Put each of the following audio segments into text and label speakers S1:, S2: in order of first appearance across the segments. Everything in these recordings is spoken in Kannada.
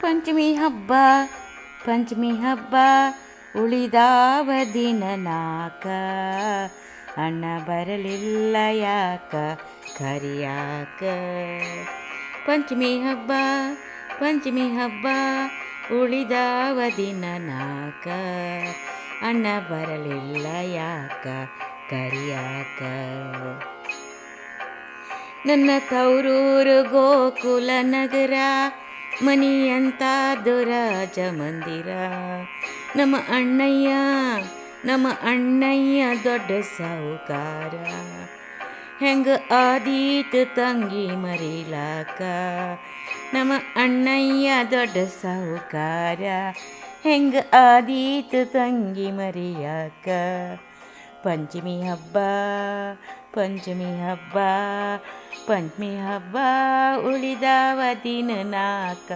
S1: ಪಂಚಮಿ ಹಬ್ಬ ಪಂಚಮಿ ಹಬ್ಬ ಉಳಿದಾವ ದಿನ ನಾಕ ಅಣ್ಣ ಬರಲಿಲ್ಲ ಯಾಕ ಕರಿಯಾಕ. ಪಂಚಮಿ ಹಬ್ಬ ಉಳಿದಾವ ದಿನ ನಾಕ ಅಣ್ಣ ಬರಲಿಲ್ಲ ಯಾಕ ಕರಿಯಾಕ. ನನ್ನ ತವರೂರು ಗೋಕುಲ ನಗರ ಮನಿಯಂತಾದು ರಾಜ ಮಂದಿರ. ನಮ್ಮ ಅಣ್ಣಯ್ಯ ದೊಡ್ಡ ಸಾಹುಕಾರ. ಹೆಂಗ ಆದೀತು ತಂಗಿ ಮರಿಲಾಕ. ನಮ್ಮ ಅಣ್ಣಯ್ಯ ದೊಡ್ಡ ಸಾಹುಕಾರ. ಹೆಂಗ ಆದೀತು ತಂಗಿ ಮರಿಯಾಕ. ಪಂಚಮಿ ಹಬ್ಬ ಉಳಿದಾವ ದಿನ ನಾಕ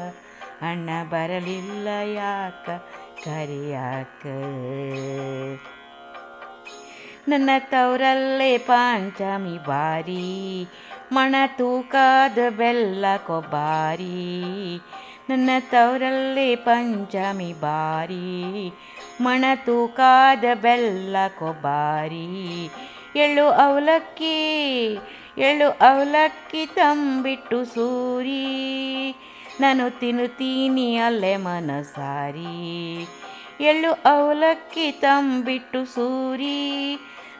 S1: ಅಣ್ಣ ಬರಲಿಲ್ಲ ಯಾಕ ಕರಿಯಾಕ. ನನ್ನ ತವರಲ್ಲೇ ಪಂಚಮಿ ಬಾರಿ ಮಣ ತೂಕಾದ ಬೆಲ್ಲ ಕೊಬ್ಬಾರಿ. ನನ್ನ ತವರಲ್ಲೇ ಪಂಚಮಿ ಬಾರಿ ಮಣ ತೂಕಾದ ಬೆಲ್ಲ ಕೊಬ್ಬಾರಿ. ಎಳ್ಳು ಅವಲಕ್ಕಿ ತಂಬಿಟ್ಟು ಸೂರಿ ನಾನು ತಿನ್ನುತ್ತೀನಿ ಅಲ್ಲೇ ಮನಸಾರಿ. ಎಳ್ಳು ಅವಲಕ್ಕಿ ತಂಬಿಟ್ಟು ಸೂರಿ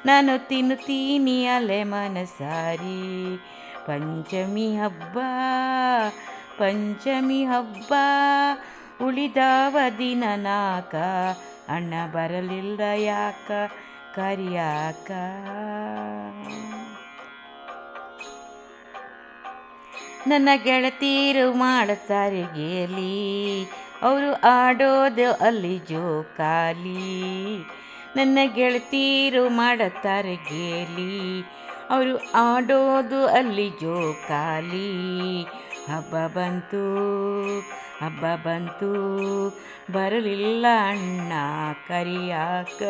S1: ನಾನು ತಿನ್ನುತ್ತೀನಿ ಅಲ್ಲೇ ಮನಸಾರಿ. ಪಂಚಮಿ ಹಬ್ಬ ಉಳಿದಾವ ದಿನ ನಾಕ ಅಣ್ಣ ಬರಲಿಲ್ಲ ಯಾಕ ಕರಿಯಾಕ. ನನ್ನ ಗೆಳತೀರು ಮಾಡುತ್ತಾರೆ ಗೇಲಿ ಅವರು ಆಡೋದು ಅಲ್ಲಿ ಜೋಕಾಲಿ. ನನ್ನ ಗೆಳತೀರು ಮಾಡುತ್ತಾರೆ ಗೇಲಿ ಅವರು ಆಡೋದು ಅಲ್ಲಿ ಜೋಕಾಲಿ. ಹಬ್ಬ ಬಂತು ಬರಲಿಲ್ಲ ಅಣ್ಣ ಕರಿಯಾಕ.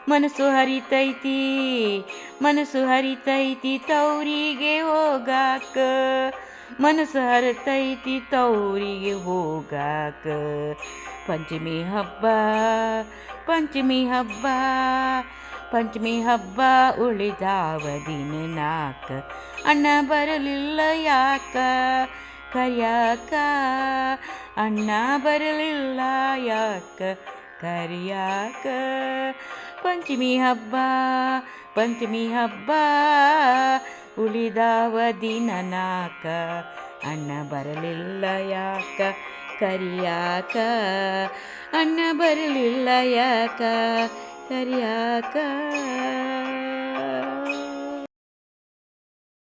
S1: ಮನಸ್ಸು ಹರಿತೈತಿ ತೌರಿಗೆ ಹೋಗಾಕ. ಪಂಚಮಿ ಹಬ್ಬ ಉಳಿದಾವ ದಿನ ನಾಕ ಅಣ್ಣ ಬರಲಿಲ್ಲ ಯಾಕ ಕರಿಯಾಕ. ಅಣ್ಣ ಬರಲಿಲ್ಲ ಯಾಕ ಕರಿಯಾಕ. ಪಂಚಮಿ ಹಬ್ಬ ಉಳಿದಾವ ದಿನ ನಾಕ ಅಣ್ಣ ಬರಲಿಲ್ಲ ಯಾಕ ಕರಿಯಾಕ. ಅಣ್ಣ ಬರಲಿಲ್ಲ ಯಾಕ ಕರಿಯಾಕ.